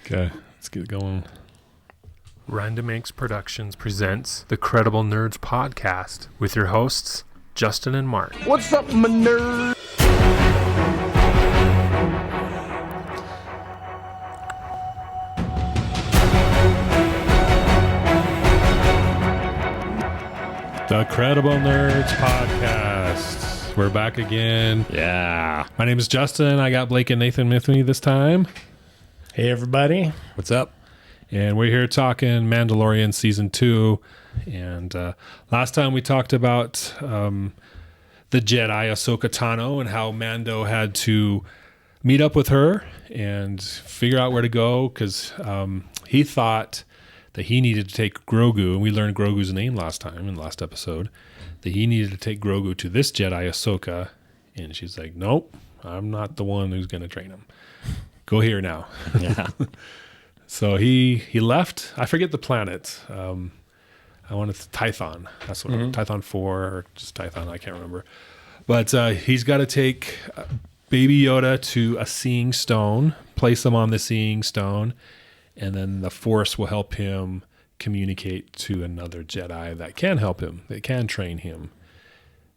Okay, let's get going. Random Inks Productions presents the Credible Nerds podcast with your hosts, Justin and Mark. What's up, my nerd? The Credible Nerds podcast. We're back again. Yeah. My name is Justin. I got Blake and Nathan with me this time. Hey, everybody. What's up? And we're here talking Mandalorian Season 2. And last time we talked about the Jedi, Ahsoka Tano, and how Mando had to meet up with her and figure out where to go because he thought that he needed to take Grogu, and we learned Grogu's name last time in the last episode, that he needed to take Grogu to this Jedi, Ahsoka. And she's like, nope, I'm not the one who's going to train him. Go here now. Yeah. So he left. I forget the planet. I wanted Tython. That's what Tython 4 or just Tython. I can't remember. But he's got to take Baby Yoda to a seeing stone, place him on the seeing stone, and then the Force will help him communicate to another Jedi that can help him. They can train him.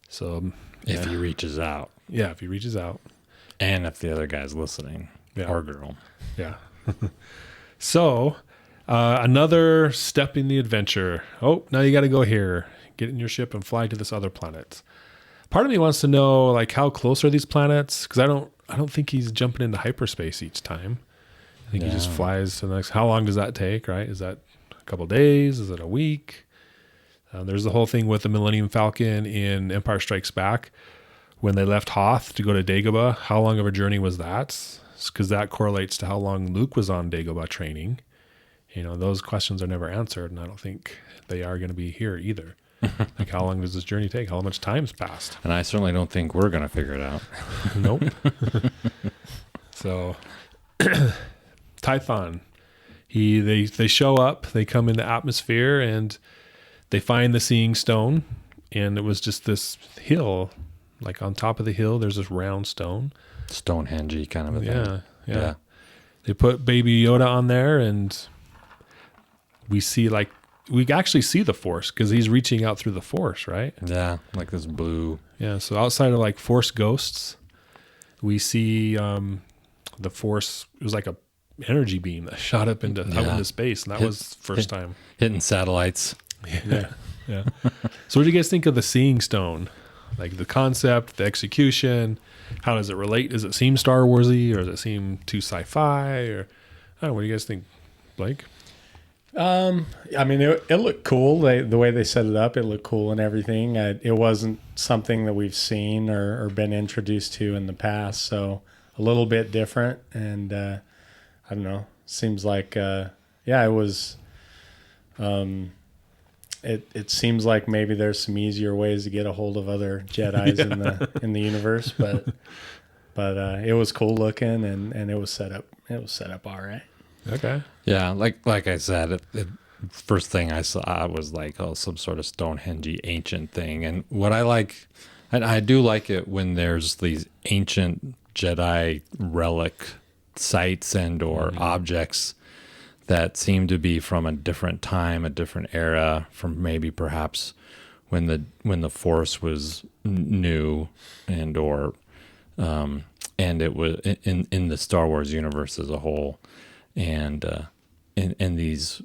So if he reaches out. Yeah, if he reaches out. And if the other guy's listening. Yeah. Or girl. Yeah. So, another step in the adventure. Oh, now you got to go here. Get in your ship and fly to this other planet. Part of me wants to know, like, how close are these planets? Because I don't think he's jumping into hyperspace each time. I think he just flies to the next. How long does that take, right? Is that a couple days? Is it a week? There's the whole thing with the Millennium Falcon in Empire Strikes Back. When they left Hoth to go to Dagobah, how long of a journey was that? Because that correlates to how long Luke was on Dagobah training. You know, those questions are never answered, and I don't think they are going to be here either. Like, how long does this journey take? How much time's passed? And I certainly don't think we're going to figure it out. Nope. So, Tython, they show up, they come in the atmosphere, and they find the Seeing Stone, and it was just this hill. Like, on top of the hill, there's this round stone. Stonehenge-y kind of a thing. Yeah. They put Baby Yoda on there, and we actually see the Force because he's reaching out through the Force, right? Yeah, like this blue. Yeah, so outside of like Force ghosts, we see the Force. It was like a energy beam that shot up out into space, and that was first time hitting satellites. Yeah. So what do you guys think of the Seeing Stone? Like the concept, the execution, how does it relate? Does it seem Star Warsy, or does it seem too sci-fi? Or I don't know, what do you guys think, Blake? I mean, it looked cool. The way they set it up, it looked cool and everything. It wasn't something that we've seen or been introduced to in the past, so a little bit different. And I don't know. Seems like it was. It seems like maybe there's some easier ways to get a hold of other Jedis in the universe, but it was cool looking and it was set up. It was set up all right. Okay. Yeah, like I said, first thing I saw was like some sort of Stonehenge ancient thing, and what I like, and I do like it when there's these ancient Jedi relic sites and or objects that seem to be from a different time, a different era, from maybe perhaps when the Force was new and or and it was in the Star Wars universe as a whole, and in these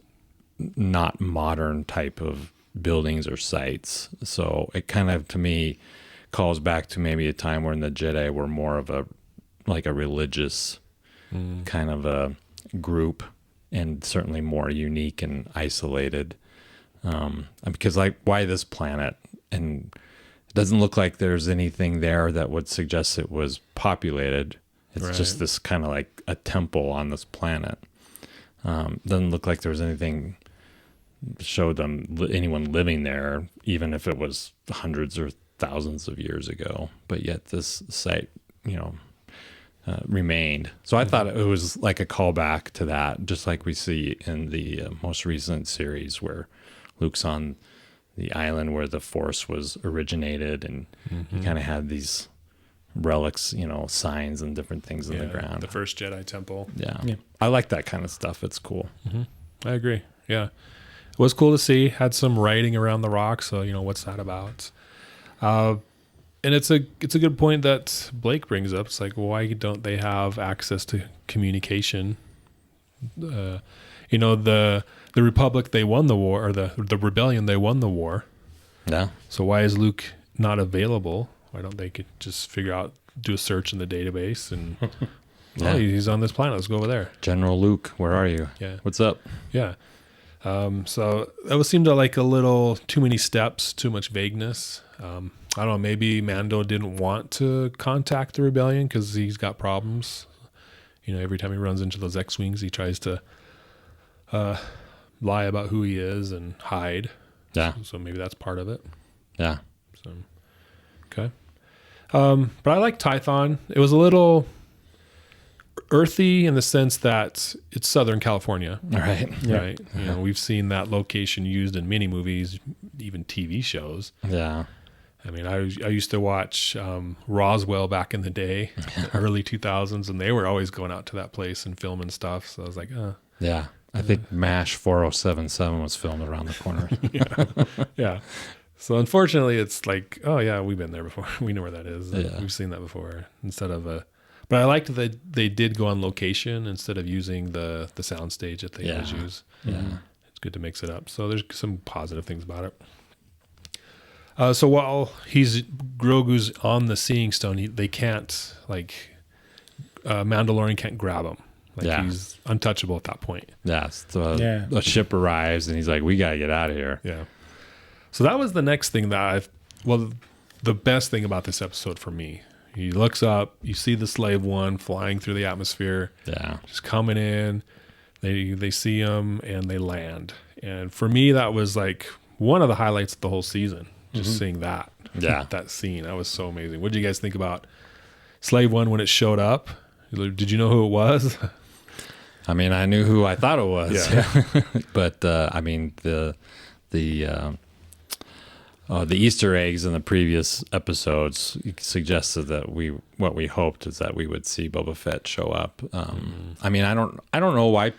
not modern type of buildings or sites. So it kind of, to me, calls back to maybe a time when the Jedi were more of a religious kind of a group, and certainly more unique and isolated. Because like, why this planet? And it doesn't look like there's anything there that would suggest it was populated. It's just this kind of like a temple on this planet. Doesn't look like there's anything showed them anyone living there, even if it was hundreds or thousands of years ago. But yet this site, remained. So I thought it was like a callback to that, just like we see in the most recent series where Luke's on the island where the Force was originated, and he kind of had these relics, signs and different things in the ground. The first Jedi temple. Yeah. Yeah. I like that kind of stuff. It's cool. I agree. Yeah. It was cool to see. Had some writing around the rock, so what's that about? And it's a good point that Blake brings up. It's like, why don't they have access to communication? The Republic, they won the war, or the rebellion, they won the war. Yeah. So why is Luke not available? Why don't they could just do a search in the database and Yeah. he's on this planet. Let's go over there. General Luke, where are you? Yeah. What's up? Yeah. So that seemed like a little too many steps, too much vagueness. I don't know. Maybe Mando didn't want to contact the rebellion because he's got problems. Every time he runs into those X-wings, he tries to lie about who he is and hide. Yeah. So maybe that's part of it. Yeah. So, okay. But I like Tython. It was a little earthy in the sense that it's Southern California. All right. Yeah. Right. We've seen that location used in many movies, even TV shows. Yeah. I mean, I used to watch Roswell back in the day, the early 2000s, and they were always going out to that place and filming stuff. So I was like, Yeah. I think MASH 4077 was filmed around the corner. yeah. So unfortunately, it's like, oh yeah, we've been there before. We know where that is. Yeah. We've seen that before. But I liked that they did go on location instead of using the soundstage that they always use. Yeah. It's good to mix it up. So there's some positive things about it. So while Grogu's on the Seeing Stone, they can't Mandalorian can't grab him. He's untouchable at that point. Yeah. So a ship arrives and he's like, we got to get out of here. Yeah. So that was the next thing the best thing about this episode for me. He looks up, you see the Slave One flying through the atmosphere. Yeah. Just coming in. They see him and they land. And for me, that was one of the highlights of the whole season. Just seeing that. Yeah. That scene. That was so amazing. What did you guys think about Slave One when it showed up? Did you know who it was? I mean, I knew who I thought it was. Yeah. But I mean, the Easter eggs in the previous episodes suggested that what we hoped is that we would see Boba Fett show up. I mean, I don't know why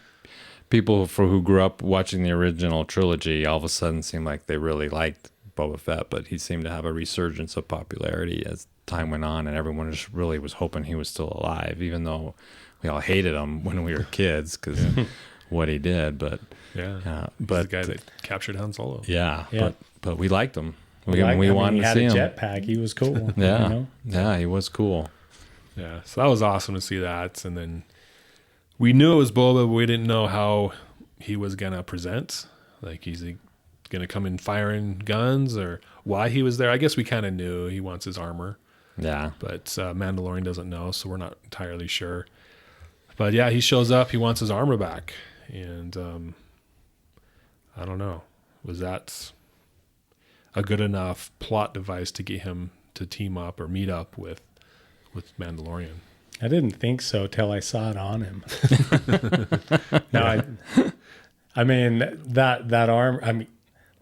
people who grew up watching the original trilogy all of a sudden seem like they really liked Boba Fett, but he seemed to have a resurgence of popularity as time went on, and everyone just really was hoping he was still alive, even though we all hated him when we were kids because what he did. But but the guy that captured Han Solo. Yeah. But we liked him. We He wanted to had see a him. jetpack. He was cool. Yeah, he was cool. Yeah, so that was awesome to see that. And then we knew it was Boba, but we didn't know how he was gonna present. He's gonna come in firing guns, or why he was there. I guess we kind of knew he wants his armor. Yeah. But Mandalorian doesn't know, so we're not entirely sure. But yeah, he shows up. He wants his armor back, and I don't know. Was that a good enough plot device to get him to team up or meet up with Mandalorian? I didn't think so till I saw it on him. No, I mean that arm. I mean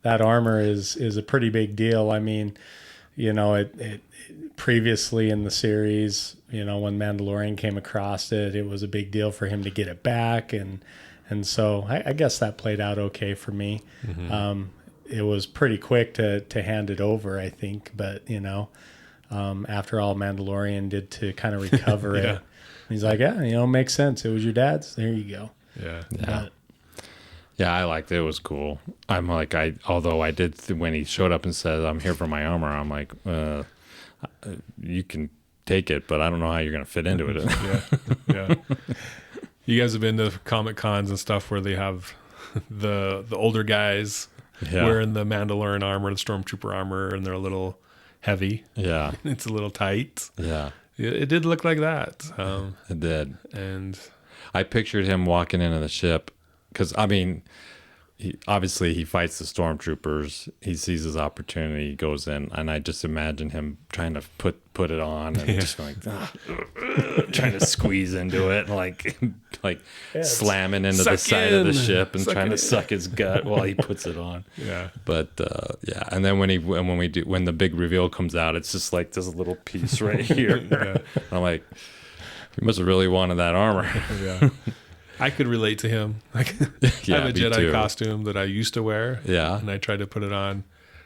that armor is a pretty big deal. I mean, it previously in the series, when Mandalorian came across it, it was a big deal for him to get it back, and so I guess that played out okay for me. Mm-hmm. It was pretty quick to hand it over, I think, but after all Mandalorian did to kind of recover it, he's like, makes sense. It was your dad's. There you go. Yeah. Yeah, I liked it. It was cool. I'm like, although I did, when he showed up and said, I'm here for my armor, I'm like, you can take it, but I don't know how you're going to fit into it. Yeah. You guys have been to Comic Cons and stuff where they have the older guys wearing the Mandalorian armor, the Stormtrooper armor, and they're a little heavy. Yeah. It's a little tight. Yeah. It did look like that. It did. And I pictured him walking into the ship because, I mean, obviously he fights the stormtroopers. He sees his opportunity, he goes in, and I just imagine him trying to put it on and just going trying to squeeze into it, and like slamming into the side of the ship and trying to suck his gut while he puts it on. Yeah. But and then when the big reveal comes out, it's just like this little piece right here. Yeah. I'm like, he must have really wanted that armor. Yeah. I could relate to him. Like, I have a me Jedi too. costume that I used to wear. Yeah. And I tried to put it on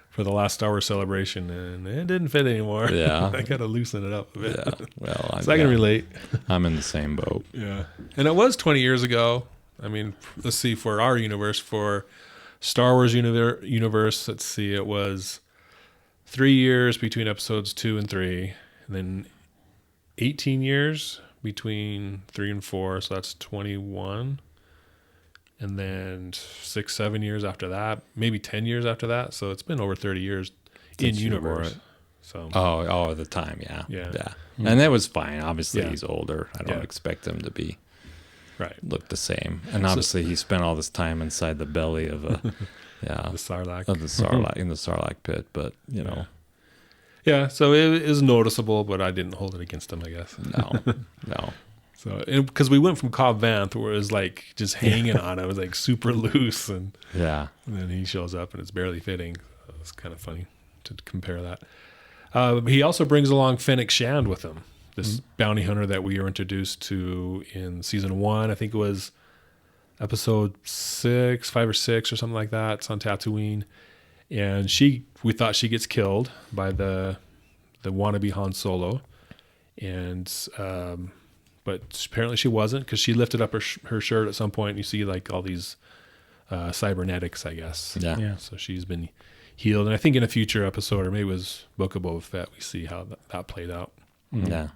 for the last Star Wars celebration, and it didn't fit anymore. Yeah. I got to loosen it up a bit. Yeah. Well, So I can relate. I'm in the same boat. Yeah. And it was 20 years ago. I mean, let's see, for our universe, for Star Wars universe, let's see, it was 3 years between episodes 2 and 3, and then 18 years between 3 and 4, so that's 21, and then 6-7 years after that, maybe 10 years after that, so it's been over 30 years in Since you wore universe. it. So Oh, at the time, yeah. Yeah. And that was fine. Obviously, Yeah. he's older. I don't Yeah. expect him to be right, look the same. And obviously, he spent all this time inside the belly of a the Sarlacc. of the Sarlacc in the Sarlacc pit. But you know, Yeah, so it is noticeable, but I didn't hold it against him, I guess. no. So because we went from Cobb Vanth, where it was like just hanging on, it was like super loose, and Yeah. then he shows up and it's barely fitting. So it's kind of funny to compare that. He also brings along Fennec Shand with him, this bounty hunter that we were introduced to in season 1. I think it was episode 5 or 6 or something like that. It's on Tatooine, and we thought she gets killed by the wannabe Han Solo, and but apparently she wasn't, because she lifted up her shirt at some point, and you see like all these cybernetics, I guess. Yeah. So she's been healed, and I think in a future episode, or maybe it was Book of Boba Fett, we see how that played out. Yeah.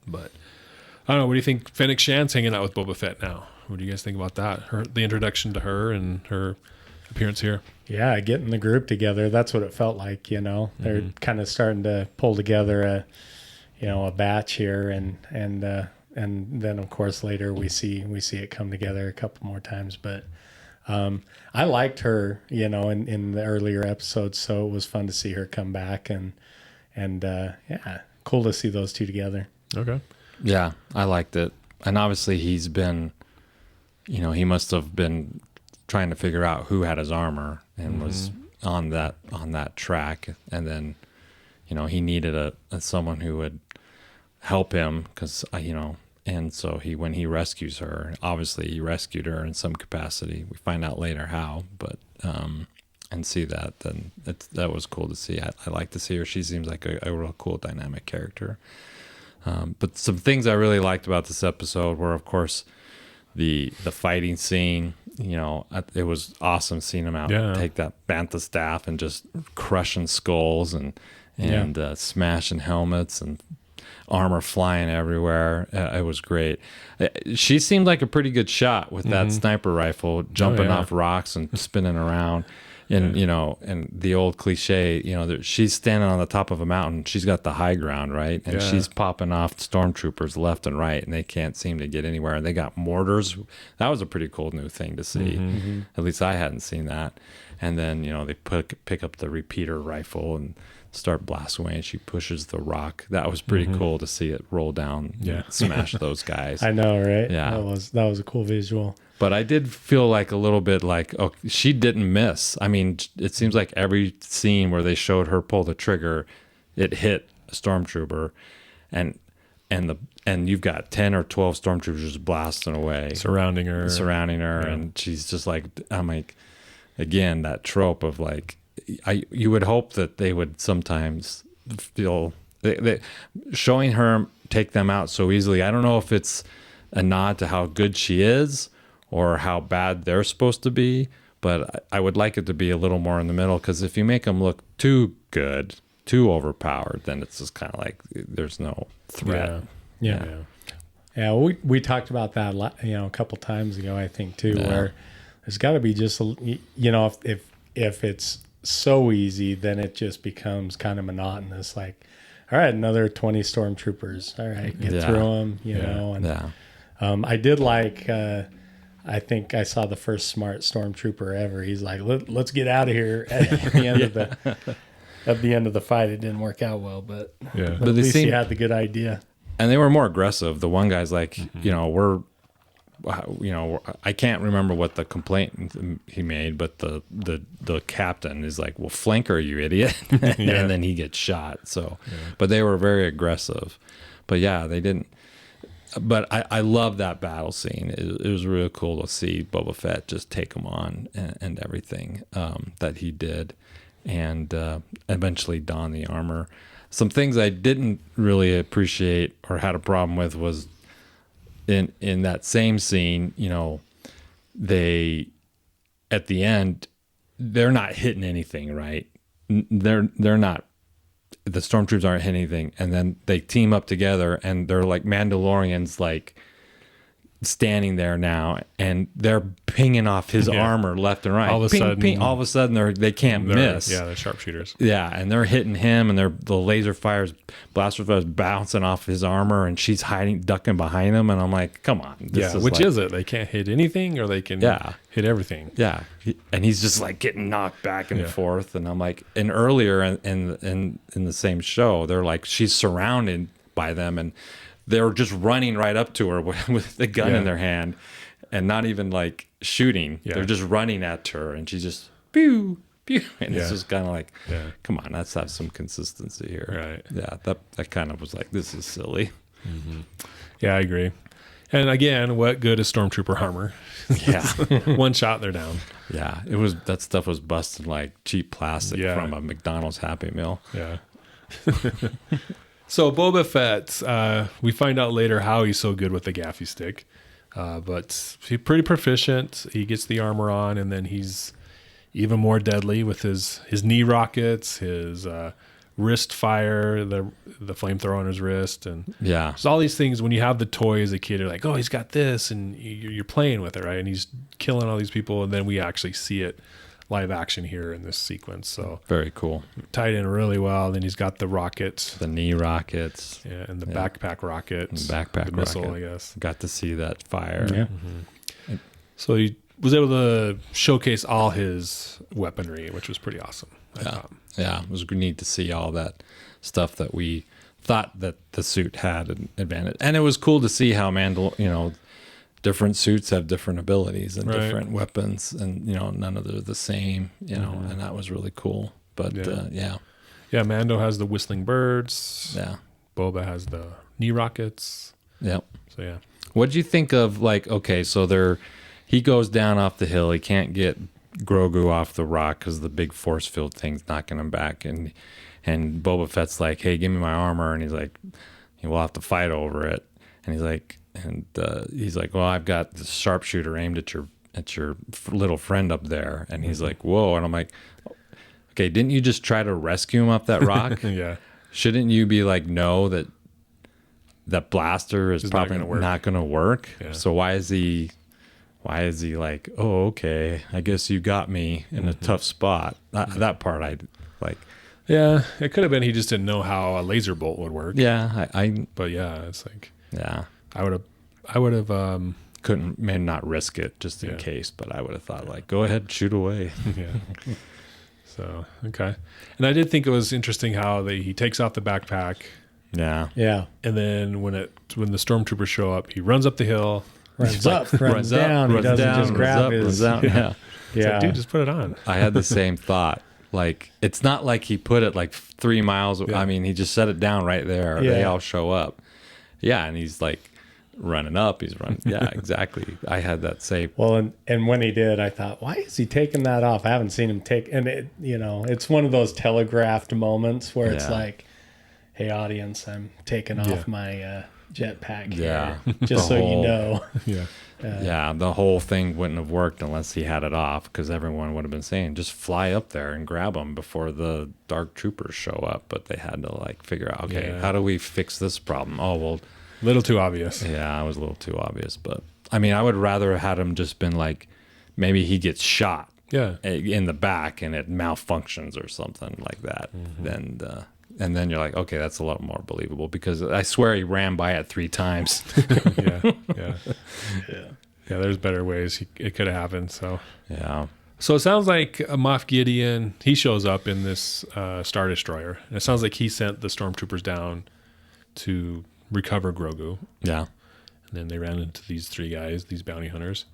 But I don't know. What do you think? Fennec Shand's hanging out with Boba Fett now. What do you guys think about that? The introduction to her and her appearance here. Yeah, getting the group together. That's what it felt like, you know. They're kind of starting to pull together a batch here, and then of course later we see it come together a couple more times. But I liked her, you know, in the earlier episodes, so it was fun to see her come back, and yeah, cool to see those two together. Okay. Yeah, I liked it. And obviously he's been, you know, he must have been trying to figure out who had his armor and was on that track. And then, you know, he needed someone who would help him, because, you know, and so when he rescues her, obviously he rescued her in some capacity. We find out later how, but, and see that, then that was cool to see. I like to see her. She seems like a real cool dynamic character. But some things I really liked about this episode were, of course, the fighting scene. You know, it was awesome seeing him out take that bantha staff and just crushing skulls and smashing helmets and armor flying everywhere. It was great. She seemed like a pretty good shot with that sniper rifle, jumping off rocks and spinning around. And, you know, and the old cliche, you know, she's standing on the top of a mountain. She's got the high ground, right? And she's popping off stormtroopers left and right, and they can't seem to get anywhere. And they got mortars. That was a pretty cool new thing to see. At least I hadn't seen that. And then, you know, they pick up the repeater rifle and start blasting away, and she pushes the rock. That was pretty cool to see it roll down and smash those guys. I know, right? Yeah. That was a cool visual. But I did feel like a little bit like, oh, she didn't miss. I mean, it seems like every scene where they showed her pull the trigger, it hit a stormtrooper, and you've got 10 or 12 stormtroopers blasting away, Surrounding her. and she's just like, I'm like, again, that trope of like, you would hope that they would sometimes feel they showing her take them out so easily. I don't know if it's a nod to how good she is or how bad they're supposed to be, but I would like it to be a little more in the middle, because if you make them look too good, too overpowered, then it's just kind of like there's no threat. Yeah. We talked about that, you know, a couple times ago, I think too, where there's got to be just, you know, if it's so easy, then it just becomes kind of monotonous. Like, all right, another 20 stormtroopers. All right, get through them, you know. And I did like I think I saw the first smart stormtrooper ever. He's like, let's get out of here at the end of the fight. It didn't work out well, but Yeah. at least he had the good idea. And they were more aggressive. The one guy's like, I can't remember what the complaint he made, but the captain is like, well, flank her, you idiot. And then he gets shot. So, but they were very aggressive. But yeah, they didn't. But I love that battle scene. It was really cool to see Boba Fett just take him on and everything that he did, and eventually don the armor. Some things I didn't really appreciate or had a problem with was in that same scene, they at the end, they're not hitting anything, right? They're not. The stormtroopers aren't hitting anything, and then they team up together, and they're like Mandalorians, like standing there now, and they're pinging off his armor left and right. All of a sudden, they can't miss. Yeah, they're sharpshooters. Yeah, and they're hitting him, and the laser blaster fires bouncing off his armor, and she's ducking behind him, and I'm like, come on. Which is it? They can't hit anything, or they can hit everything. Yeah, and he's just like getting knocked back and forth, and I'm like, and earlier in the same show, they're like, she's surrounded by them, and they're just running right up to her with the gun in their hand, and not even like shooting. Yeah. They're just running at her, and she's just pew pew, and it's just kind of like, come on, let's have some consistency here. Right? Yeah, that kind of was like, this is silly. Mm-hmm. Yeah, I agree. And again, what good is stormtrooper armor? Yeah, one shot, they're down. Yeah, that stuff was busted like cheap plastic from a McDonald's Happy Meal. Yeah. So Boba Fett, we find out later how he's so good with the gaffy stick, but he's pretty proficient. He gets the armor on, and then he's even more deadly with his knee rockets, his wrist fire, the flamethrower on his wrist, and so all these things. When you have the toy as a kid, you're like, oh, he's got this, and you're playing with it, right? And he's killing all these people, and then we actually see it live action here in this sequence. So very cool, tied in really well. Then he's got the rockets, the knee rockets, and the backpack rocket, the missile, I guess. Got to see that fire. Yeah. Mm-hmm. So he was able to showcase all his weaponry, which was pretty awesome. I thought. Yeah, it was neat to see all that stuff that we thought that the suit had an advantage, and it was cool to see how different suits have different abilities and different weapons, and none of them are the same, and that was really cool. But Mando has the whistling birds. Yeah, Boba has the knee rockets. Yep. So yeah, what did you think of so he goes down off the hill, he can't get Grogu off the rock because the big force field thing's knocking him back, and Boba Fett's like, hey, give me my armor, and he's like, we'll have to fight over it, and he's like, well, I've got the sharpshooter aimed at your little friend up there, and he's like, whoa, and I'm like, okay, didn't you just try to rescue him off that rock? Yeah, shouldn't you be like, no, that blaster is probably not going to work? Yeah. So why is he like, oh, okay, I guess you got me in a tough spot? That part I like. Yeah, it could have been he just didn't know how a laser bolt would work. Yeah, but yeah, it's like, yeah, I would have couldn't maybe not risk it just in case, but I would have thought like, go ahead, shoot away. Yeah. So okay, and I did think it was interesting how he takes out the backpack. Yeah. Yeah. And then when the stormtroopers show up, he runs up the hill. Runs up, runs down. He doesn't just grab his. Yeah. It's like, dude, just put it on. I had the same thought. Like, it's not like he put it like 3 miles. Yeah. I mean, he just set it down right there. Yeah. They all show up. Yeah, and he's like running up. He's running. Yeah, exactly. I had that same. Well, and when he did, I thought, why is he taking that off? I haven't seen him take. And it's one of those telegraphed moments where it's like, hey, audience, I'm taking off my jetpack here, just so you know. Yeah, the whole thing wouldn't have worked unless he had it off, because everyone would have been saying, just fly up there and grab him before the dark troopers show up. But they had to like figure out, okay, how do we fix this problem? Oh, well, a little too obvious. Yeah, it was a little too obvious. But I mean, I would rather have had him just been like, maybe he gets shot in the back and it malfunctions or something like that. Mm-hmm. And then you're like, okay, that's a lot more believable, because I swear he ran by it 3 times. Yeah, there's better ways it could have happened. So Yeah. it sounds like Moff Gideon, he shows up in this Star Destroyer. And it sounds like he sent the Stormtroopers down to recover Grogu. Yeah. And then they ran into these three guys, these bounty hunters.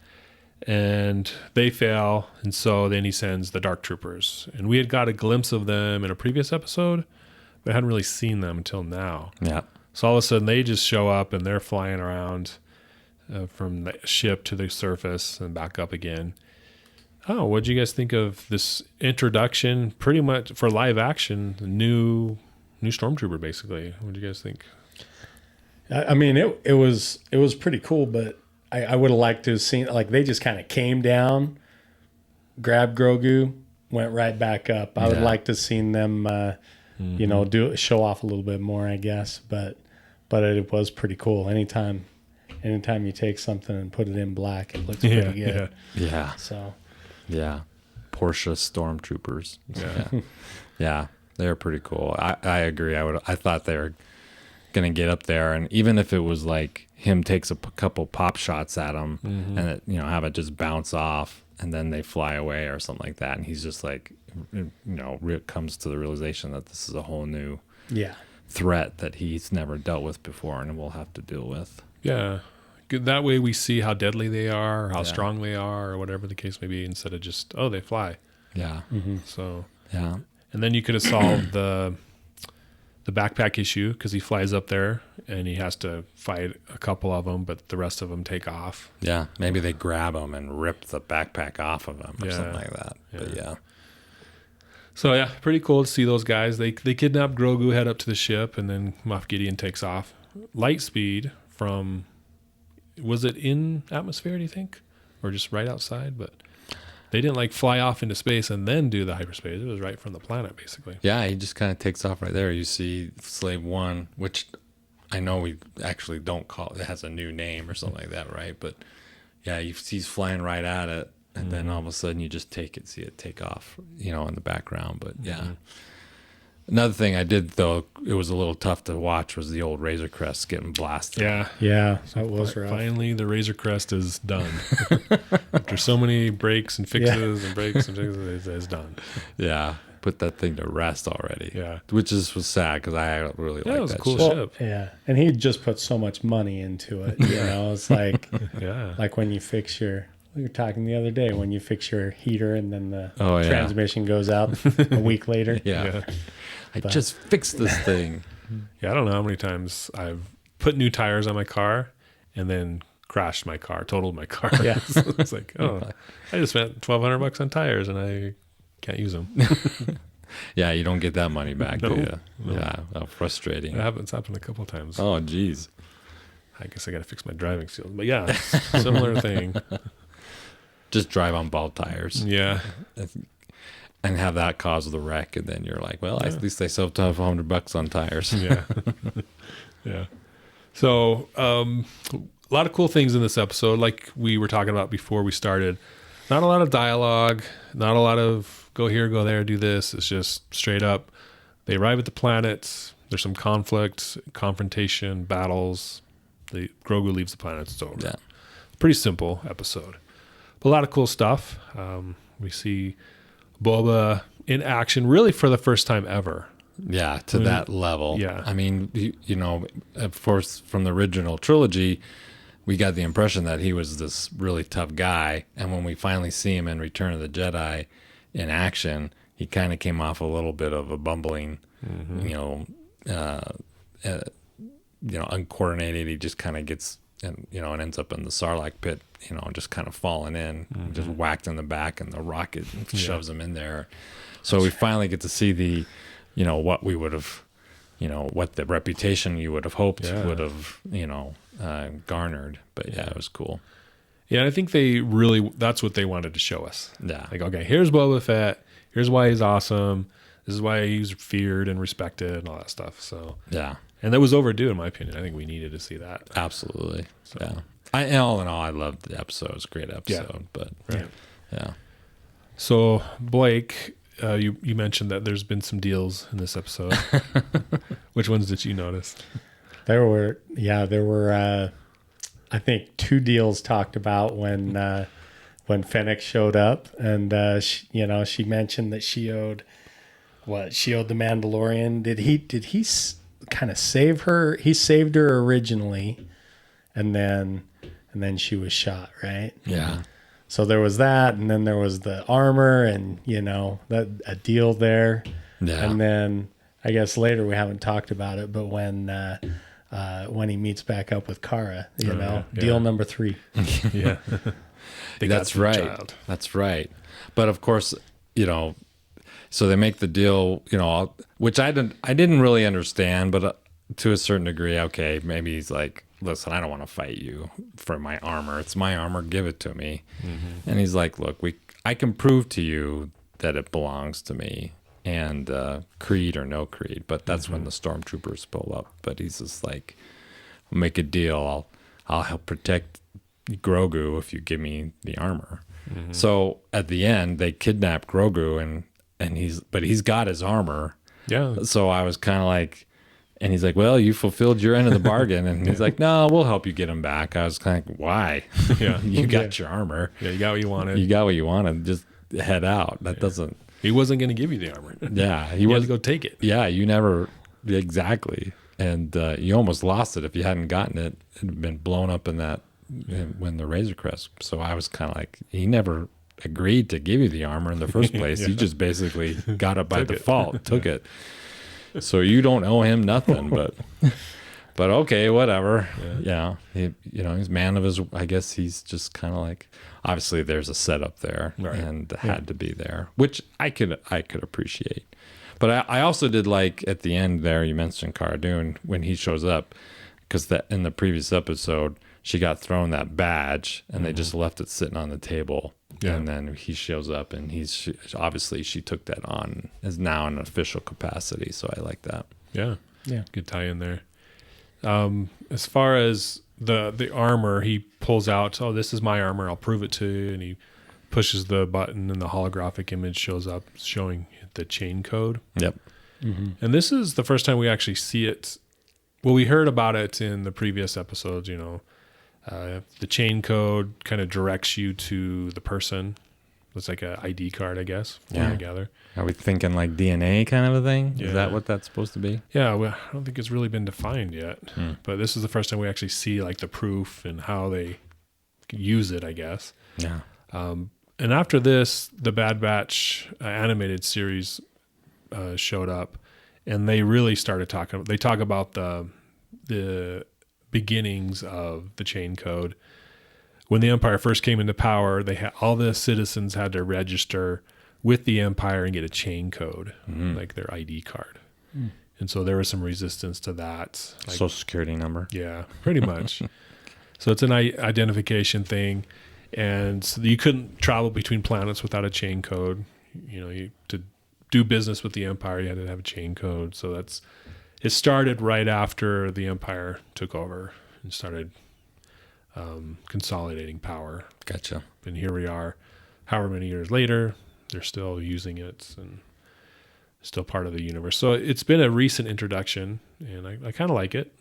And they fail. And so then he sends the Dark Troopers. And we had got a glimpse of them in a previous episode, but I hadn't really seen them until now. Yeah. So all of a sudden they just show up and they're flying around from the ship to the surface and back up again. Oh, what do you guys think of this introduction? Pretty much for live action, new Stormtrooper, basically. What do you guys think? I mean, it was pretty cool, but I would have liked to have seen, like, they just kind of came down, grabbed Grogu, went right back up. I would like to have seen them, show off a little bit more, I guess. But it was pretty cool. Anytime you take something and put it in black, it looks pretty good. Yeah. So. Yeah. Porsche Stormtroopers. Yeah. Yeah. They're pretty cool. I agree. I thought they were going to get up there, and even if it was like him takes a couple pop shots at him and have it just bounce off and then they fly away or something like that, and he's just like comes to the realization that this is a whole new threat that he's never dealt with before and will have to deal with. Yeah. That way we see how deadly they are, or how strong they are, or whatever the case may be, instead of just, oh, they fly. Yeah. So, Yeah. and then you could have solved the backpack issue, because he flies up there and he has to fight a couple of them, but the rest of them take off. Yeah. Maybe they grab him and rip the backpack off of him or something like that. But yeah. So yeah, pretty cool to see those guys. They kidnap Grogu, head up to the ship, and then Moff Gideon takes off. Light speed from, was it in atmosphere, do you think? Or just right outside? But they didn't like fly off into space and then do the hyperspace. It was right from the planet, basically. Yeah, he just kind of takes off right there. You see Slave One, which I know we actually don't call it. It has a new name or something like that, right? But yeah, he's flying right at it, and then all of a sudden you just see it take off, in the background. But yeah. Another thing I did, though, it was a little tough to watch, was the old Razor Crest getting blasted. Yeah, that was rough. Finally, the Razor Crest is done. After so many breaks and fixes and breaks and fixes, it's done. Yeah, put that thing to rest already. Yeah. Which was sad, because I really liked it was that a cool ship. ship. Yeah, and he just put so much money into it. It's like like when you fix we were talking the other day, when you fix your heater and then the transmission goes out a week later. Yeah. I just fixed this thing. Yeah, I don't know how many times I've put new tires on my car and then crashed my car, totaled my car. Yeah. So it's like, I just spent $1,200 on tires and I can't use them. Yeah, you don't get that money back, do you? No. Yeah, how frustrating. It's happened a couple of times. Oh, geez. I guess I got to fix my driving skills. But yeah, similar thing. Just drive on bald tires. Yeah. And have that cause the wreck, and then you're like, well, at least I saved $100 on tires. Yeah. Yeah. So, a lot of cool things in this episode, like we were talking about before we started. Not a lot of dialogue, not a lot of go here, go there, do this. It's just straight up. They arrive at the planet. There's some conflict, confrontation, battles. Grogu leaves the planet. It's over. Yeah. Pretty simple episode. But a lot of cool stuff. We see Boba in action, really for the first time ever. Yeah, to that level. Yeah. I mean, of course, from the original trilogy, we got the impression that he was this really tough guy. And when we finally see him in Return of the Jedi in action, he kind of came off a little bit of a bumbling, uncoordinated. He just kind of gets, and ends up in the Sarlacc pit, just kind of falling in, just whacked in the back, and the rocket shoves him in there. So we finally get to see the, what we would have, what the reputation you would have hoped would have, garnered. But it was cool. Yeah, and I think that's what they wanted to show us. Yeah. Like, okay, here's Boba Fett. Here's why he's awesome. This is why he's feared and respected and all that stuff. So yeah. And that was overdue, in my opinion. I think we needed to see that. Absolutely. So. Yeah. All in all, I loved the episode. It was a great episode. But yeah. So Blake, you mentioned that there's been some deals in this episode. Which ones did you notice? There were I think 2 deals talked about when Fennec showed up, and she mentioned that she owed the Mandalorian. Did he kind of save her? He saved her originally, and then she was shot, right? Yeah. So there was that, and then there was the armor, and that a deal there. Yeah. And then I guess later we haven't talked about it, but when he meets back up with Kara, deal number 3. Yeah. That's right. Child. That's right. But of course, so they make the deal, which I didn't really understand, but to a certain degree, okay, maybe he's like, listen, I don't want to fight you for my armor. It's my armor. Give it to me. Mm-hmm. And he's like, look, I can prove to you that it belongs to me, and creed or no creed. But that's when the Stormtroopers pull up. But he's just like, make a deal. I'll help protect Grogu if you give me the armor. Mm-hmm. So at the end, they kidnap Grogu, and he's got his armor. Yeah. So I was kind of like, and he's like, well, you fulfilled your end of the bargain. And he's like, no, we'll help you get him back. I was kind of like, why? Yeah. You got your armor. Yeah, you got what you wanted. You got what you wanted. Just head out. That doesn't. He wasn't going to give you the armor. Yeah. He had to go take it. Yeah, you never. Exactly. And you almost lost it if you hadn't gotten it. It had been blown up in that when the Razor Crest. So I was kind of like, he never agreed to give you the armor in the first place. You just basically got it by default, took it. So you don't owe him nothing, but okay, whatever. Yeah. He's man of his, I guess he's just kind of like, obviously there's a setup there and had to be there, which I could appreciate. But I also did like at the end there, you mentioned Cara Dune when he shows up, because that in the previous episode, she got thrown that badge and they just left it sitting on the table. Yeah. And then he shows up, and obviously she took that on, is now in an official capacity. So I like that. Yeah. Yeah. Good tie in there. As far as the armor, he pulls out, oh, this is my armor. I'll prove it to you. And he pushes the button, and the holographic image shows up showing the chain code. Yep. Mm-hmm. And this is the first time we actually see it. Well, we heard about it in the previous episodes, the chain code kind of directs you to the person. It's like an ID card, I guess. Yeah. Together. Are we thinking like DNA kind of a thing? Yeah. Is that what that's supposed to be? Yeah. Well, I don't think it's really been defined yet. But this is the first time we actually see like the proof and how they use it, I guess. Yeah. And after this, the Bad Batch animated series showed up, and they really started talking. They talk about the beginnings of the chain code. When the Empire first came into power, all the citizens had to register with the Empire and get a chain code, like their ID card. And so there was some resistance to that. Like, Social security number. Yeah, pretty much. So it's an identification thing. And so you couldn't travel between planets without a chain code. To do business with the Empire, you had to have a chain code. So it started right after the Empire took over and started consolidating power. Gotcha. And here we are, however many years later, they're still using it and still part of the universe. So it's been a recent introduction, and I kind of like it.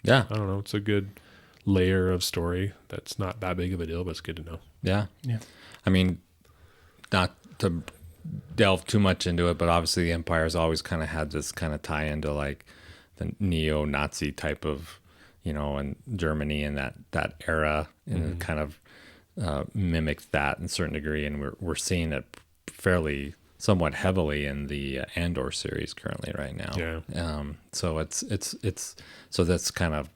Yeah. I don't know. It's a good layer of story that's not that big of a deal, but it's good to know. Yeah. Yeah. I mean, not to delve too much into it, but obviously the Empire's always kind of had this kind of tie into like the neo-Nazi type of, in Germany and that era, and it kind of mimics that in a certain degree. And we're seeing it fairly somewhat heavily in the Andor series currently right now. Yeah. So it's so that's kind of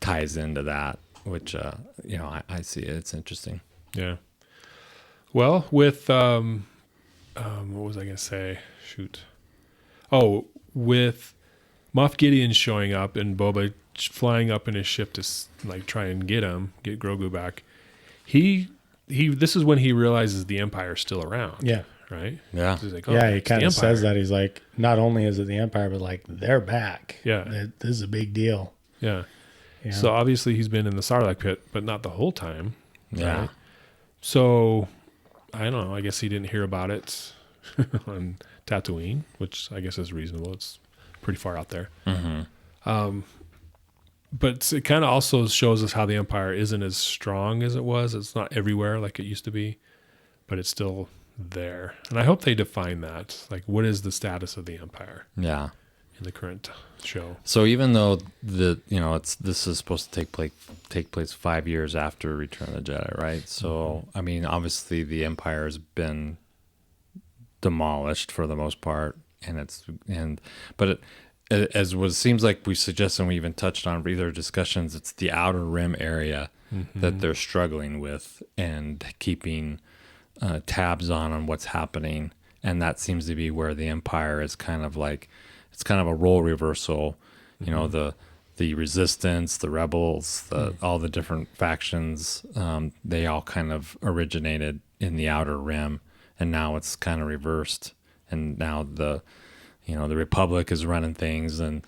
ties into that, which I see it. It's interesting. Yeah. Well, with what was I gonna say? Shoot. Oh, with Moff Gideon showing up and Boba flying up in his ship to like try and get Grogu back. This is when he realizes the Empire's still around. Yeah. Right. Yeah. So he's like, He kind of says that. He's like, not only is it the Empire, but like they're back. Yeah. This is a big deal. Yeah. Yeah. So obviously he's been in the Sarlacc pit, but not the whole time. Yeah. Right? So I don't know. I guess he didn't hear about it on Tatooine, which I guess is reasonable. It's pretty far out there. Mm-hmm. but it kind of also shows us how the Empire isn't as strong as it was. It's not everywhere like it used to be, but it's still there. And I hope they define that. Like, what is the status of the Empire Yeah. in the current show? So even though this is supposed to take place 5 years after Return of the Jedi, right? So I mean, obviously the Empire has been demolished for the most part, but as what seems like we suggested, and we even touched on either discussions, it's the Outer Rim area that they're struggling with and keeping tabs on what's happening, and that seems to be where the Empire is kind of like, it's kind of a role reversal. You know, the Resistance, the Rebels, all the different factions, they all kind of originated in the Outer Rim, and now it's kind of reversed, and now the Republic is running things, and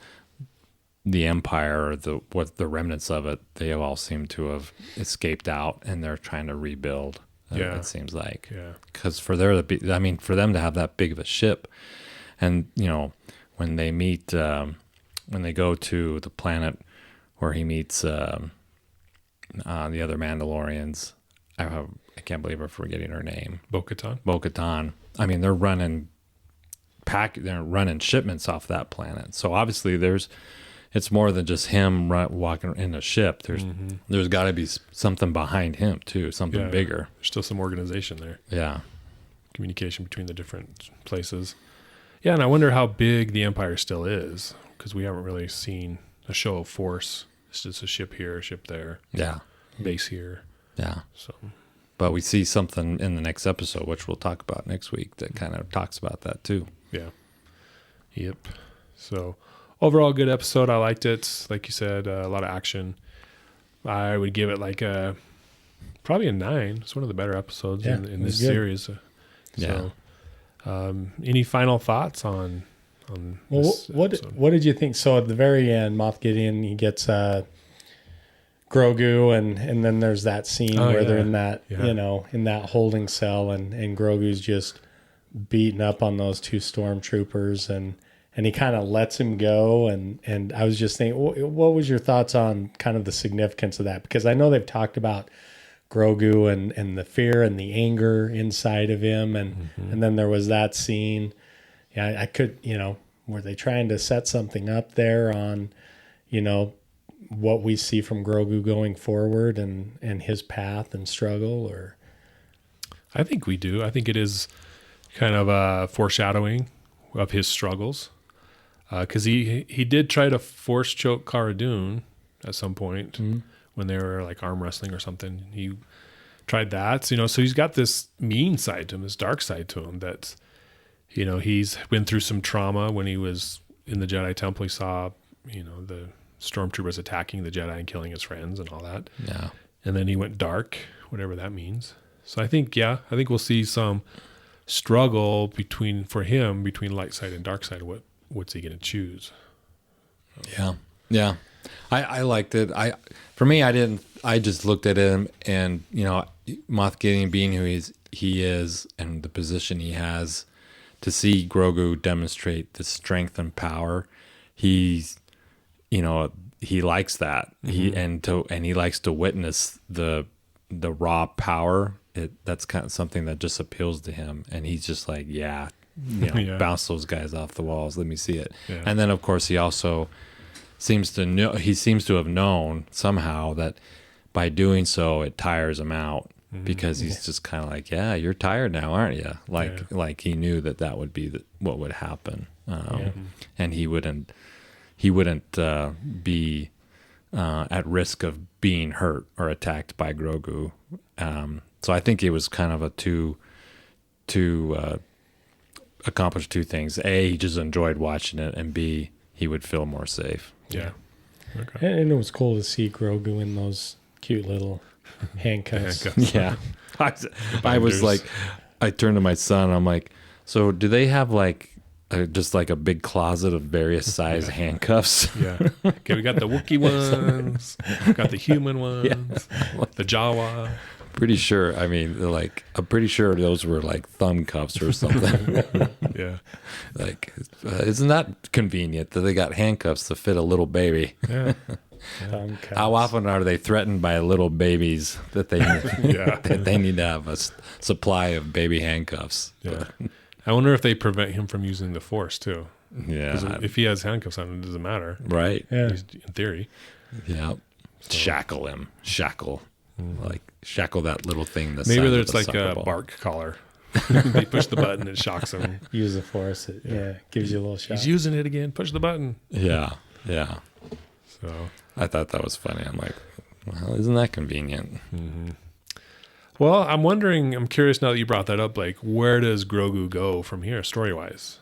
the Empire, or the remnants of it, they have all seem to have escaped out, and they're trying to rebuild. It seems like, because for them to have that big of a ship, and when they meet, when they go to the planet where he meets the other Mandalorians, I can't believe I'm forgetting her name. Bo-Katan. I mean, they're running shipments off that planet. So obviously it's more than just him walking in a ship. There's got to be something behind him too, something bigger. There's still some organization there. Yeah. Communication between the different places. Yeah, and I wonder how big the Empire still is, because we haven't really seen a show of force. It's just a ship here, a ship there. Yeah. Base here. Yeah. So, but we see something in the next episode, which we'll talk about next week, that kind of talks about that too. Yeah. Yep. So overall, good episode. I liked it. Like you said, a lot of action. I would give it like probably a 9. It's one of the better episodes in this series. So, any final thoughts on this episode? What did you think? So at the very end, Moff Gideon, he gets Grogu, and then there's that scene where they're in that in that holding cell, and Grogu's just beating up on those 2 stormtroopers, and he kind of lets him go, and I was just thinking, what was your thoughts on kind of the significance of that? Because I know they've talked about Grogu and the fear and the anger inside of him, and then there was that scene. Yeah, I could, were they trying to set something up there on, what we see from Grogu going forward and his path and struggle? Or I think we do. I think it is kind of a foreshadowing of his struggles, because he did try to force choke Cara Dune at some point when they were like arm wrestling or something. He tried that, so he's got this mean side to him, this dark side to him, that he's been through some trauma when he was in the Jedi Temple. He saw the stormtroopers attacking the Jedi and killing his friends and all that. Yeah. And then he went dark, whatever that means. So I think we'll see some struggle between light side and dark side. What's he going to choose? Yeah. I liked it. I just looked at him, and Moff Gideon being who he is and the position he has, to see Grogu demonstrate the strength and power, he likes that. He likes to witness the raw power. That's kind of something that just appeals to him, and he's just like, bounce those guys off the walls. Let me see it. Yeah. And then of course he also seems to have known somehow that by doing so it tires him out, because he's just kind of like, you're tired now, aren't you? Like he knew that would be what would happen, and he wouldn't be at risk of being hurt or attacked by Grogu. So I think it was kind of a to accomplish 2 things. A, he just enjoyed watching it, and B, he would feel more safe. Yeah. Okay. And it was cool to see Grogu in those cute little handcuffs. Yeah. I was like, I turned to my son, I'm like, so do they have like just like a big closet of various size handcuffs? Yeah. Okay, we got the Wookiee ones, got the human ones, the Jawa. Pretty sure. I mean, I'm pretty sure those were like thumb cuffs or something. Yeah. Like, isn't that convenient that they got handcuffs to fit a little baby? Yeah. Thumb cuts. How often are they threatened by little babies that they that they need to have a supply of baby handcuffs? Yeah. I wonder if they prevent him from using the Force too. Yeah. 'Cause if he has handcuffs on, it doesn't matter. Right. Yeah. In theory. Yeah. Shackle him. Shackle. Like shackle that little thing. Maybe there's like a bark collar. They push the button, it shocks him. Use the Force. It gives you a little shot. He's using it again. Push the button. Yeah. Yeah. So I thought that was funny. I'm like, well, isn't that convenient? well, I'm curious now that you brought that up, like where does Grogu go from here story wise?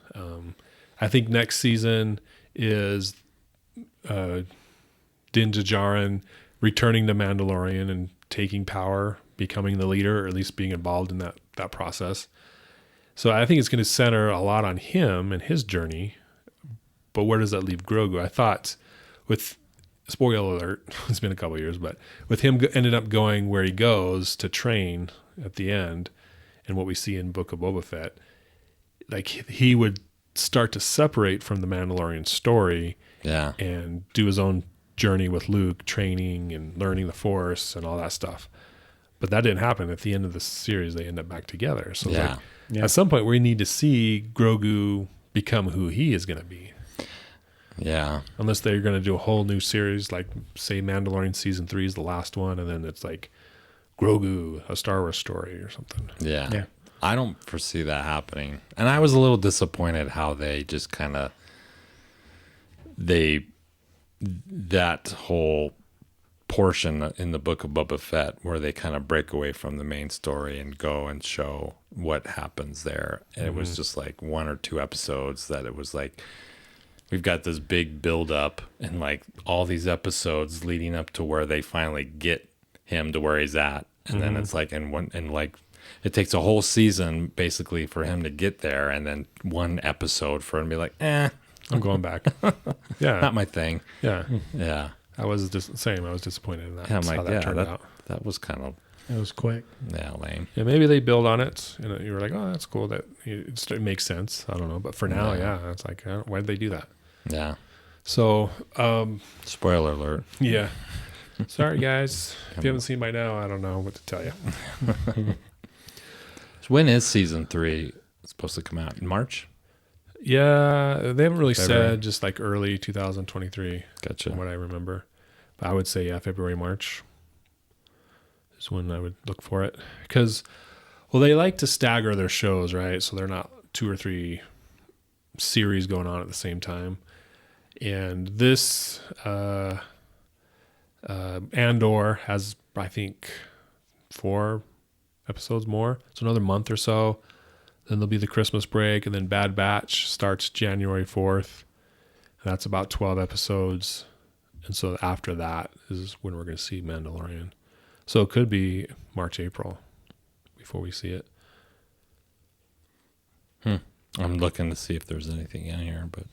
I think next season is Din Djarin returning to Mandalorian and taking power, becoming the leader, or at least being involved in that process. So I think it's going to center a lot on him and his journey. But where does that leave Grogu? I thought with, spoiler alert, it's been a couple of years, but with him ended up going where he goes to train at the end, and what we see in Book of Boba Fett, like he would start to separate from the Mandalorian story Yeah. and do his own journey with Luke, training and learning the Force and all that stuff. But that didn't happen. At the end of the series, they end up back together. So it's Yeah. like, at some point, we need to see Grogu become who he is going to be. Yeah. Unless they're going to do a whole new series, like say Mandalorian season 3 is the last one, and then it's like Grogu, a Star Wars story or something. Yeah. Yeah. I don't foresee that happening. And I was a little disappointed how they just kind of that whole portion in the Book of Boba Fett where they kind of break away from the main story and go and show what happens there. And it was just like 1 or 2 episodes that it was like, we've got this big build up and like all these episodes leading up to where they finally get him to where he's at. And then it's like, and like, it takes a whole season basically for him to get there. And then 1 episode for him to be like, I'm going back. Yeah. not my thing. Yeah. Yeah. I was just same. I was disappointed in that. Yeah, I'm That's like, how that turned out. that was kind of It was quick. lame. Yeah, maybe they build on it, and you were like, "Oh, that's cool. That it makes sense." I don't know, but for now, yeah, it's like, why did they do that? Yeah. So, Spoiler alert. yeah. Sorry, guys. If you haven't seen by now, I don't know what to tell you. So when is season 3 supposed to come out? In March? Yeah, they haven't really February. said. Just like early 2023, Gotcha. from what I remember. But I would say, yeah, February, March is when I would look for it. Because, well, they like to stagger their shows, right? So they're not 2 or 3 series going on at the same time. And this Andor has, I think, 4 episodes more. So another month or so. Then there'll be the Christmas break, and then Bad Batch starts January 4th. And that's about 12 episodes. And so after that is when we're going to see Mandalorian. So it could be March, April before we see it. I'm looking to see if there's anything in here, but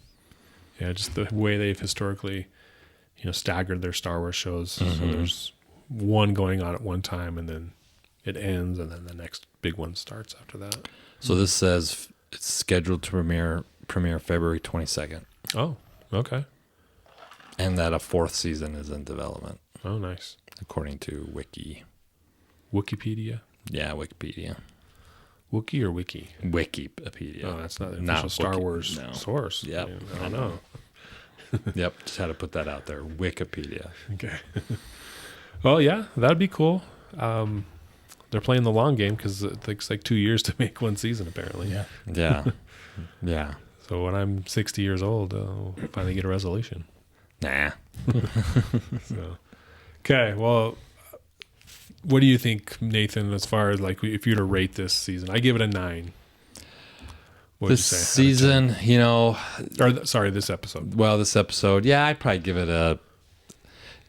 Yeah, just the way they've historically, staggered their Star Wars shows. So there's one going on at one time, and then it ends, and then the next big one starts after that. so this says it's scheduled to premiere February 22nd, Oh, okay. and that a 4th season is in development, Oh, nice. according to Wikipedia. Yeah, Wikipedia. Wookie or Wiki? Wikipedia. Oh, that's not the Not official Star Wiki, Wars no. source. Yep. I mean, I don't know. Yep, just had to put that out there. Wikipedia. Okay. Well, yeah, that'd be cool. They're playing the long game because it takes like 2 years to make one season, apparently. Yeah. Yeah. Yeah. So when I'm 60 years old, I'll finally get a resolution. Nah. So, okay. Well, what do you think, Nathan, as far as like if you were to rate this season? I give it a 9. What would This you say? season, This episode. well, this episode, yeah, I'd probably give it a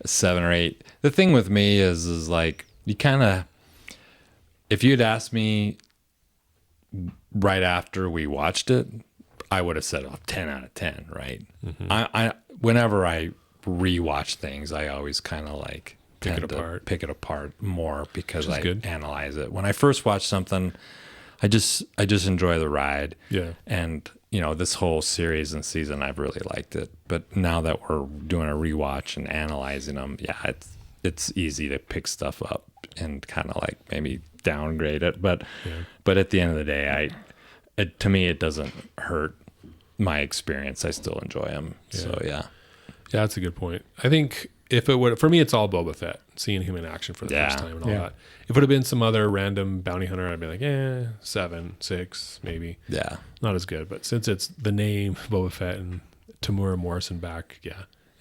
7 or 8. The thing with me is like, you kind of, if you'd asked me right after we watched it, I would have said 10 out of 10, right? I whenever I rewatch things, I always kind of like Pick it tend to apart. pick it apart more because Which is I good. analyze it. When I first watch something, I just enjoy the ride. Yeah. And this whole series and season, I've really liked it. But now that we're doing a rewatch and analyzing them, yeah, it's easy to pick stuff up and kind of like maybe downgrade it. But at the end of the day, to me, it doesn't hurt my experience. I still enjoy them. Yeah. So yeah. Yeah, that's a good point. I think if it would, for me, it's all Boba Fett, seeing him in action for the first time and all that. If it would have been some other random bounty hunter, I'd be like, 7, 6, maybe. Yeah. Not as good. But since it's the name Boba Fett and Tamura Morrison back,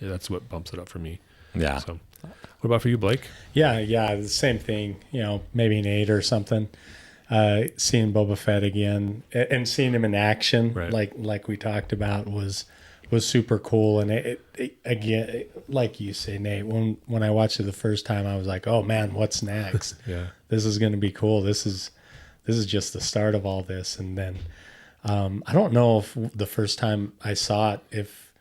that's what bumps it up for me. Yeah. So, what about for you, Blake? Yeah, the same thing. Maybe an 8 or something. Seeing Boba Fett again and seeing him in action, right. like we talked about, was super cool. And it again, like you say, Nate, when I watched it the first time, I was like, oh man, what's next? This is going to be cool. This is just the start of all this. And then I don't know if the first time I saw it, if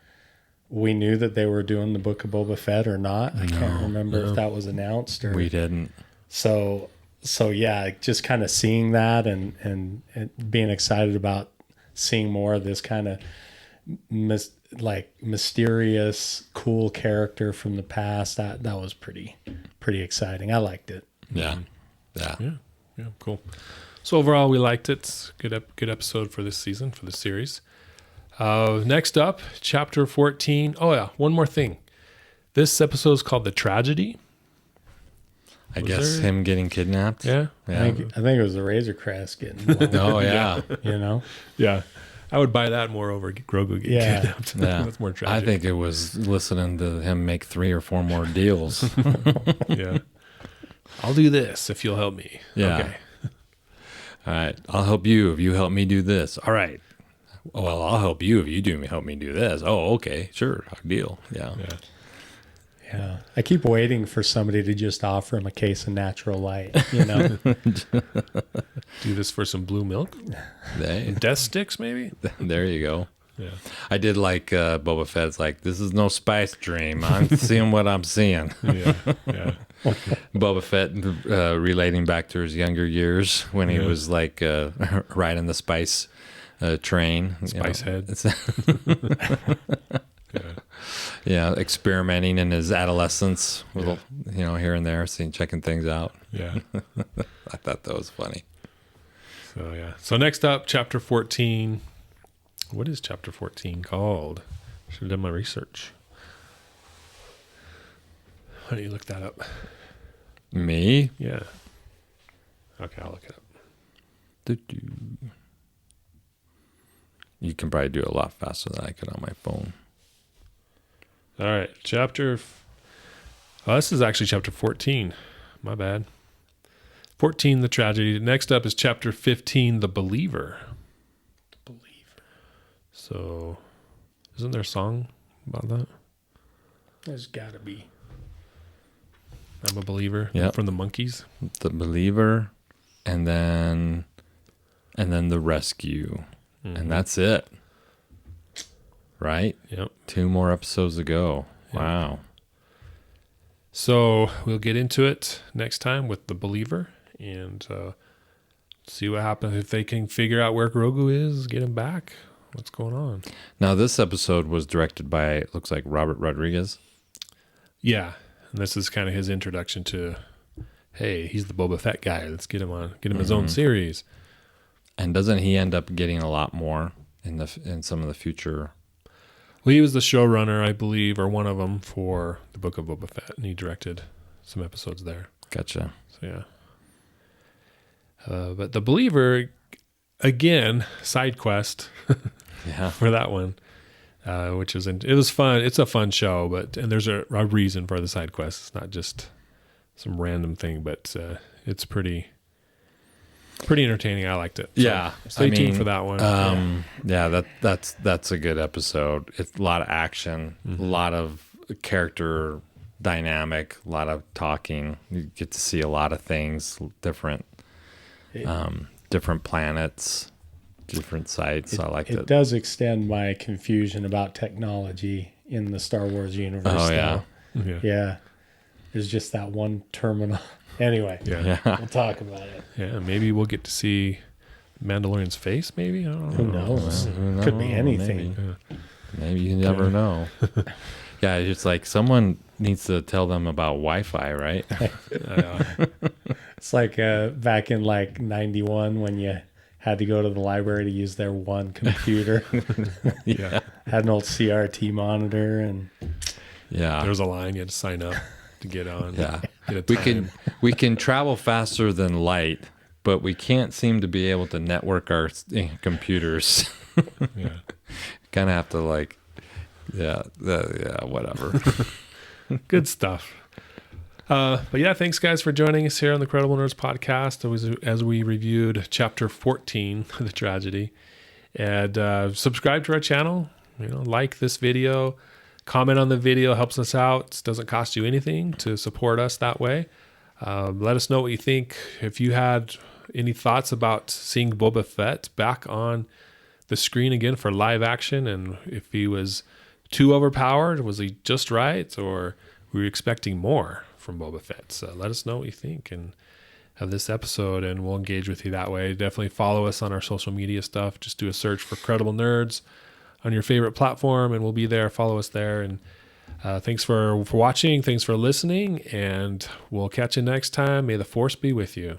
we knew that they were doing the Book of Boba Fett or not. I can't remember if that was announced or we didn't. So yeah, just kind of seeing that and being excited about seeing more of this kind of mysterious, cool character from the past. That was pretty exciting. I liked it. Yeah. Cool. So overall, we liked it. Good episode for this season, for this series. Next up, chapter 14. Oh yeah, one more thing. This episode is called The Tragedy. I guess him getting kidnapped. Yeah. I think it was the Razor Crest getting. Oh yeah. Yeah. I would buy that more over Grogu getting kidnapped. Yeah. That's more tragic. I think it was listening to him make 3 or 4 more deals. Yeah. I'll do this if you'll help me. Yeah. Okay. All right. I'll help you if you help me do this. All right. Well, I'll help you if you help me do this. Oh, okay. Sure. Deal. Yeah. Yeah. I keep waiting for somebody to just offer him a case of natural light, Do this for some blue milk? Death sticks, maybe? There you go. Yeah. I did like Boba Fett's like, this is no spice dream. I'm seeing what I'm seeing. Yeah. Boba Fett relating back to his younger years when he was like riding the spice train. Spice head. Yeah, experimenting in his adolescence, little, here and there, checking things out. Yeah. I thought that was funny. So, yeah. So, next up, chapter 14. What is chapter 14 called? Should have done my research. Why don't you look that up? Me? Yeah. Okay, I'll look it up. You can probably do it a lot faster than I could on my phone. All right. This is actually chapter 14. My bad. 14, the tragedy. Next up is chapter 15, the believer. The believer. So, isn't there a song about that? There's got to be. I'm a believer. Yep. From the Monkees. The believer, and then the rescue. Mm-hmm. And that's it. Right? Yep. 2 more episodes to go. Yep. Wow. So we'll get into it next time with the believer and see what happens if they can figure out where Grogu is, get him back. What's going on? Now, this episode was directed by, it looks like, Robert Rodriguez. Yeah. And this is kind of his introduction to, hey, he's the Boba Fett guy. Let's get him his own series. And doesn't he end up getting a lot more in some of the future? Well, he was the showrunner, I believe, or one of them for the Book of Boba Fett, and he directed some episodes there. Gotcha. So, yeah. But the believer, again, side quest for that one, which was it was fun. It's a fun show, and there's a reason for the side quest. It's not just some random thing, but it's pretty entertaining. I liked it. So Yeah, stay tuned for that one. That's a good episode. It's a lot of action, a lot of character dynamic, a lot of talking. You get to see a lot of things, different planets, different sites. I liked it. It does extend my confusion about technology in the Star Wars universe. Oh yeah. Yeah. There's just that one terminal. Anyway, Yeah. we'll talk about it. Yeah, maybe we'll get to see Mandalorian's face, maybe? I don't know. Who knows? Who Could be knows? anything. Maybe you never know. Yeah, it's like someone needs to tell them about Wi-Fi, right? It's like back in like 91 when you had to go to the library to use their one computer. Yeah. Had an old CRT monitor and Yeah. There was a line you had to sign up to get on. Yeah. Get a time. We can travel faster than light, but we can't seem to be able to network our computers. Yeah. Kind of have to like, whatever. Good stuff. But yeah, thanks guys for joining us here on the Credible Nerds podcast as we reviewed chapter 14, The Tragedy. And subscribe to our channel, like this video, comment on the video, helps us out. It doesn't cost you anything to support us that way. Let us know what you think. If you had any thoughts about seeing Boba Fett back on the screen again for live action, and if he was too overpowered, was he just right, or were you expecting more from Boba Fett? So let us know what you think and of this episode, and we'll engage with you that way. Definitely follow us on our social media stuff. Just do a search for Credible Nerds on your favorite platform, and we'll be there. Follow us there. And thanks for watching. Thanks for listening, and we'll catch you next time. May the Force be with you.